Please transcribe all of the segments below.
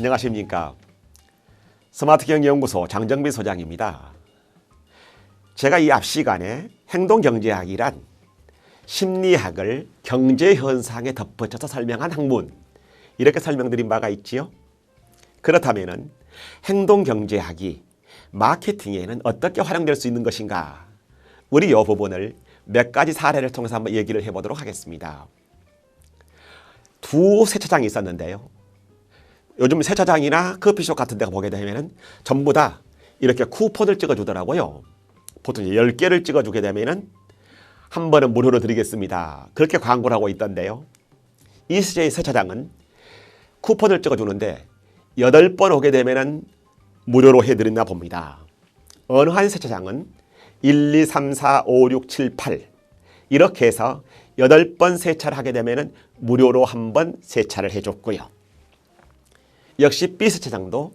안녕하십니까. 스마트경제연구소 장정빈 소장입니다. 제가 이 앞 시간에 행동경제학이란 심리학을 경제현상에 덧붙여서 설명한 학문, 이렇게 설명드린 바가 있지요. 그렇다면 행동경제학이 마케팅에는 어떻게 활용될 수 있는 것인가, 우리 이 부분을 몇 가지 사례를 통해서 한번 얘기를 해보도록 하겠습니다. 두 세차장이 있었는데요. 요즘 세차장이나 커피숍 같은 데 보게 되면 전부 다 이렇게 쿠폰을 찍어주더라고요. 보통 10개를 찍어주게 되면 한 번은 무료로 드리겠습니다, 그렇게 광고를 하고 있던데요. 이 세차장은 쿠폰을 찍어주는데 8번 오게 되면 무료로 해드린다 봅니다. 어느 한 세차장은 1, 2, 3, 4, 5, 6, 7, 8 이렇게 해서 8번 세차를 하게 되면 무료로 한 번 세차를 해줬고요. 역시 B 세차장도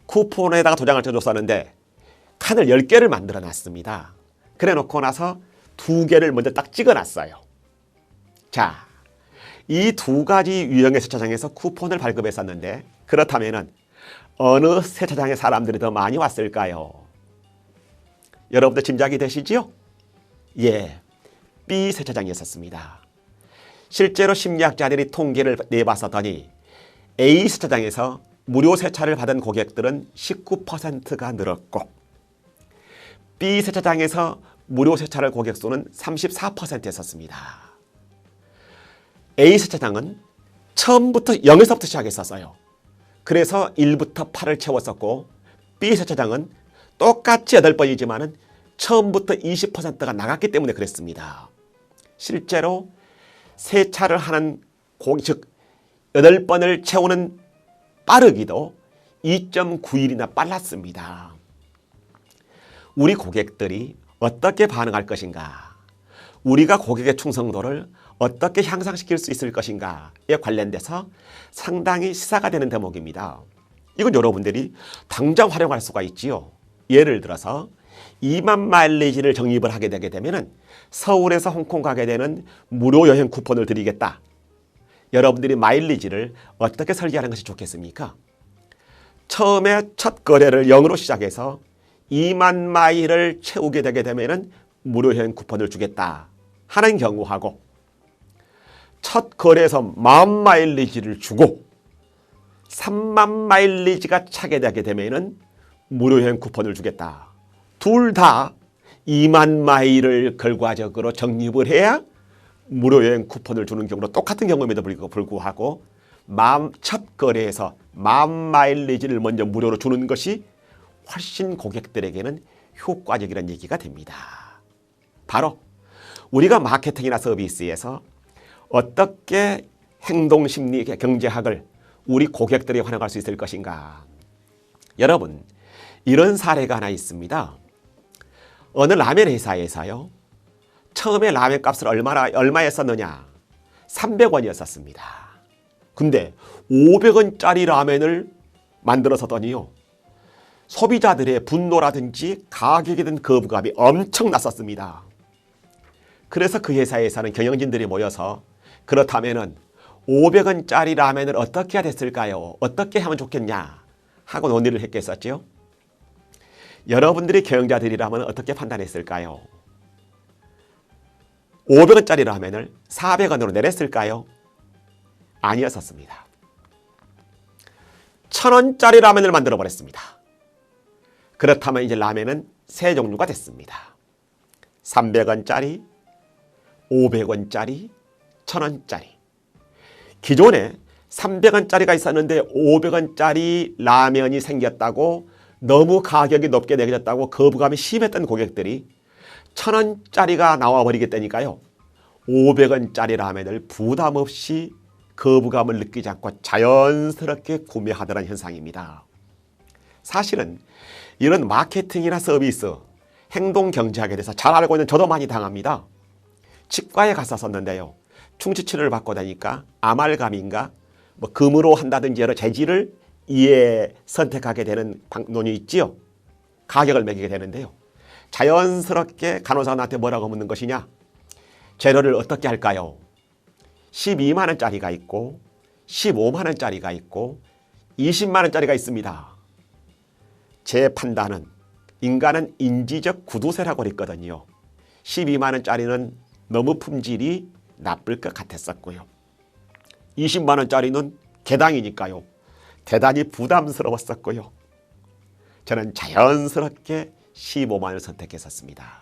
쿠폰에다가 도장을 쳐줬었는데 칸을 10개를 만들어 놨습니다. 그래 놓고 나서 2개를 먼저 딱 찍어 놨어요. 자, 이 두 가지 유형의 세차장에서 쿠폰을 발급했었는데, 그렇다면 어느 세차장의 사람들이 더 많이 왔을까요? 여러분들 짐작이 되시지요? 예, B 세차장이었습니다. 실제로 심리학자들이 통계를 내봤었더니 A 세차장에서 무료 세차를 받은 고객들은 19%가 늘었고, B 세차장에서 무료 세차를 고객 수는 34%였습니다. A 세차장은 처음부터 0에서부터 시작했었어요. 그래서 1부터 8을 채웠었고, B 세차장은 똑같이 8번이지만 처음부터 20%가 나갔기 때문에 그랬습니다. 실제로 세차를 하는 즉 8번을 채우는 빠르기도 2.9일이나 빨랐습니다. 우리 고객들이 어떻게 반응할 것인가, 우리가 고객의 충성도를 어떻게 향상시킬 수 있을 것인가에 관련돼서 상당히 시사가 되는 대목입니다. 이건 여러분들이 당장 활용할 수가 있지요. 예를 들어서 2만 마일리지를 적립을 하게 되게 되면 서울에서 홍콩 가게 되는 무료 여행 쿠폰을 드리겠다. 여러분들이 마일리지를 어떻게 설계하는 것이 좋겠습니까? 처음에 첫 거래를 0으로 시작해서 2만 마일을 채우게 되게 되면 무료 여행 쿠폰을 주겠다 하는 경우하고, 첫 거래에서 10,000 마일리지를 주고 3만 마일리지가 차게 되게 되면 무료 여행 쿠폰을 주겠다. 둘 다 2만 마일을 결과적으로 적립을 해야 무료 여행 쿠폰을 주는 경우로 똑같은 경우임에도 불구하고 첫 거래에서 10,000 마일리지를 먼저 무료로 주는 것이 훨씬 고객들에게는 효과적이라는 얘기가 됩니다. 바로 우리가 마케팅이나 서비스에서 어떻게 행동심리 경제학을 우리 고객들이 활용할 수 있을 것인가. 여러분, 이런 사례가 하나 있습니다. 어느 라면 회사에서요, 처음에 라면 값을 얼마에 썼느냐, 300원이었습니다. 근데 500원짜리 라면을 만들어서더니요, 소비자들의 분노라든지 가격에 대한 거부감이 엄청 났었습니다. 그래서 그 회사에서는 경영진들이 모여서 그렇다면은 500원짜리 라면을 어떻게 해야 됐을까요? 어떻게 하면 좋겠냐 하고 논의를 했겠었죠. 여러분들이 경영자들이라면 어떻게 판단했을까요? 500원짜리 라면을 400원으로 내렸을까요? 아니었었습니다. 1,000원짜리 라면을 만들어 버렸습니다. 그렇다면 이제 라면은 세 종류가 됐습니다. 300원짜리, 500원짜리, 1,000원짜리. 기존에 300원짜리가 있었는데 500원짜리 라면이 생겼다고 너무 가격이 높게 매겨졌다고 거부감이 심했던 고객들이 1,000원짜리가 나와버리겠다니까요, 500원짜리 라면을 부담 없이 거부감을 느끼지 않고 자연스럽게 구매하더라는 현상입니다. 사실은 이런 마케팅이나 서비스, 행동경제학에 대해서 잘 알고 있는 저도 많이 당합니다. 치과에 갔었는데요, 충치치료를 받고 나니까 아말감인가 금으로 한다든지 여러 재질을 선택하게 되는 방법이 있지요. 가격을 매기게 되는데요, 자연스럽게 간호사가 나한테 뭐라고 묻는 것이냐, 재료를 어떻게 할까요? 12만 원짜리가 있고 15만 원짜리가 있고 20만 원짜리가 있습니다. 제 판단은 인간은 인지적 구두쇠라고 했거든요. 12만 원짜리는 너무 품질이 나쁠 것 같았었고요. 20만 원짜리는 개당이니까요. 대단히 부담스러웠었고요. 저는 자연스럽게 15만 원을 선택했었습니다.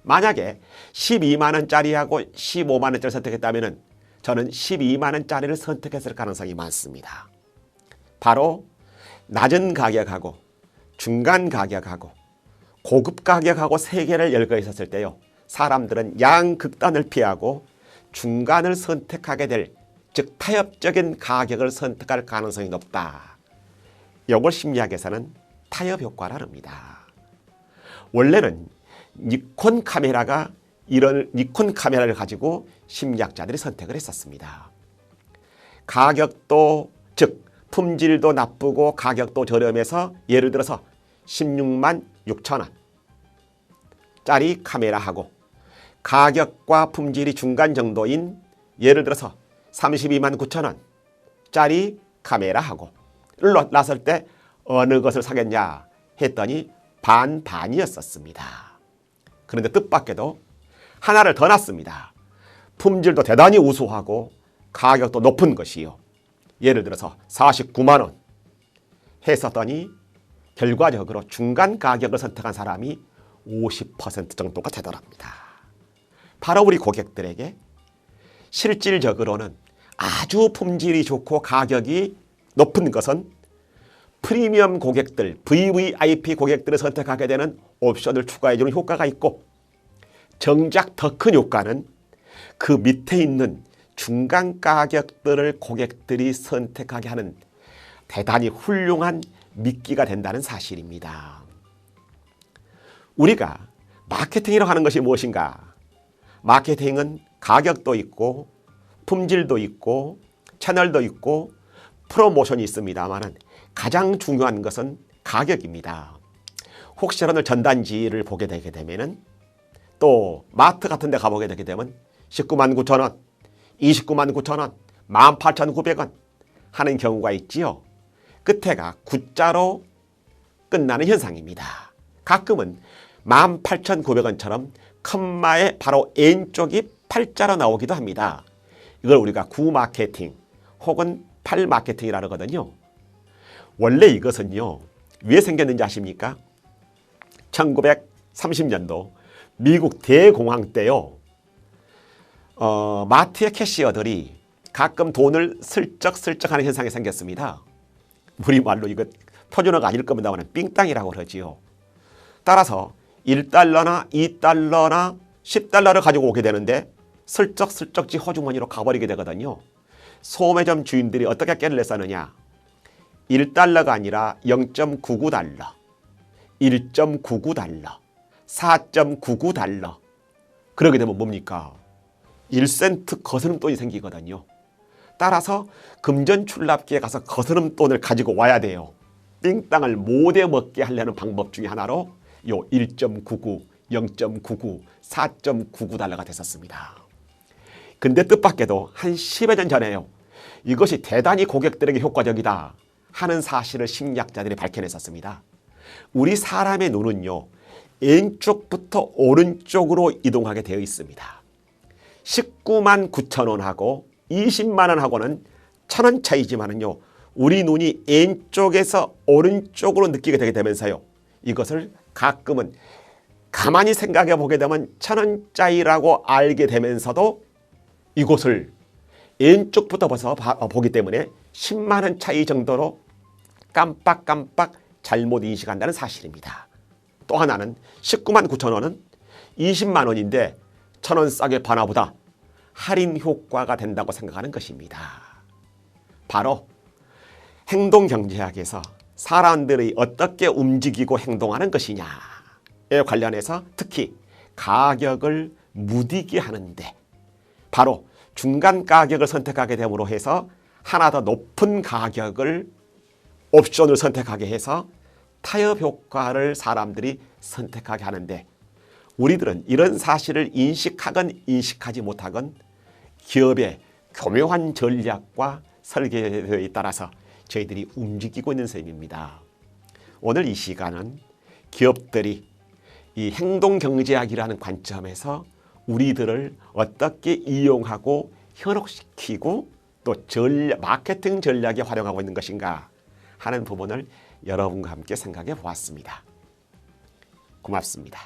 만약에 12만 원짜리하고 15만 원짜리 선택했다면 저는 12만 원짜리를 선택했을 가능성이 많습니다. 바로 낮은 가격하고 중간 가격하고 고급 가격하고 세 개를 열거 있었을 때요. 사람들은 양극단을 피하고 중간을 선택하게 될, 즉 타협적인 가격을 선택할 가능성이 높다. 이걸 심리학에서는 타협 효과라 합니다. 원래는 니콘 카메라가 이런 니콘 카메라를 가지고 심리학자들이 선택을 했었습니다. 가격도, 즉 품질도 나쁘고 가격도 저렴해서 예를 들어서 16만 6천 원 짜리 카메라하고 가격과 품질이 중간 정도인 예를 들어서 32만 9천 원 짜리 카메라하고 나설 때 어느 것을 사겠냐 했더니 반반이었었습니다. 그런데 뜻밖에도 하나를 더 놨습니다. 품질도 대단히 우수하고 가격도 높은 것이요. 예를 들어서 49만 원 했었더니 결과적으로 중간 가격을 선택한 사람이 50% 정도가 되더랍니다. 바로 우리 고객들에게 실질적으로는 아주 품질이 좋고 가격이 높은 것은 프리미엄 고객들, VVIP 고객들을 선택하게 되는 옵션을 추가해주는 효과가 있고, 정작 더 큰 효과는 그 밑에 있는 중간 가격들을 고객들이 선택하게 하는 대단히 훌륭한 미끼가 된다는 사실입니다. 우리가 마케팅이라고 하는 것이 무엇인가? 마케팅은 가격도 있고 품질도 있고 채널도 있고 프로모션이 있습니다만 가장 중요한 것은 가격입니다. 혹시 오늘 전단지를 보게 되게 되면 또 마트 같은 데 가보게 되게 되면 19만 9천 원, 29만 9천 원, 18,900원 하는 경우가 있지요. 끝에가 9자로 끝나는 현상입니다. 가끔은 18,900원처럼 컴마의 바로 N쪽이 8자로 나오기도 합니다. 이걸 우리가 구마케팅 혹은 팔마케팅이라고 하거든요. 원래 이것은요, 왜 생겼는지 아십니까? 1930년도 미국 대공황 때요. 마트의 캐시어들이 가끔 돈을 슬쩍슬쩍 하는 현상이 생겼습니다. 우리말로 이거 표준어가 아닐 겁니다만 삥땅이라고 그러지요. 따라서 1달러나 2달러나 10달러를 가지고 오게 되는데 슬쩍슬쩍 지 호주머니로 가버리게 되거든요. 소매점 주인들이 어떻게 깨를 냈었느냐. 1달러가 아니라 0.99달러, 1.99달러, 4.99달러. 그러게 되면 뭡니까? 1센트 거스름돈이 생기거든요. 따라서 금전출납기에 가서 거스름돈을 가지고 와야 돼요. 삥땅을 못해 먹게 하려는 방법 중에 하나로 요 1.99, 0.99, 4.99달러가 됐었습니다. 근데 뜻밖에도 한 10여 년 전에요. 이것이 대단히 고객들에게 효과적이다 하는 사실을 심리학자들이 밝혀냈었습니다. 우리 사람의 눈은요, 왼쪽부터 오른쪽으로 이동하게 되어 있습니다. 19만 9천 원하고 20만 원하고는 1,000원 차이지만은요, 우리 눈이 왼쪽에서 오른쪽으로 느끼게 되게 되면서요, 이것을 가끔은 가만히 생각해 보게 되면 1,000원짜리라고 알게 되면서도 이곳을 왼쪽부터 벌써 보기 때문에 10만 원 차이 정도로 깜빡깜빡 잘못 인식한다는 사실입니다. 또 하나는 19만 9천 원은 20만 원인데 1,000원 싸게 파나보다 할인 효과가 된다고 생각하는 것입니다. 바로 행동경제학에서 사람들이 어떻게 움직이고 행동하는 것이냐에 관련해서 특히 가격을 무디게 하는데 바로 중간 가격을 선택하게 됨으로 해서 하나 더 높은 가격을 옵션을 선택하게 해서 타협 효과를 사람들이 선택하게 하는데, 우리들은 이런 사실을 인식하건 인식하지 못하건 기업의 교묘한 전략과 설계에 따라서 저희들이 움직이고 있는 셈입니다. 오늘 이 시간은 기업들이 이 행동경제학이라는 관점에서 우리들을 어떻게 이용하고 현혹시키고 또 마케팅 전략에 활용하고 있는 것인가 하는 부분을 여러분과 함께 생각해 보았습니다. 고맙습니다.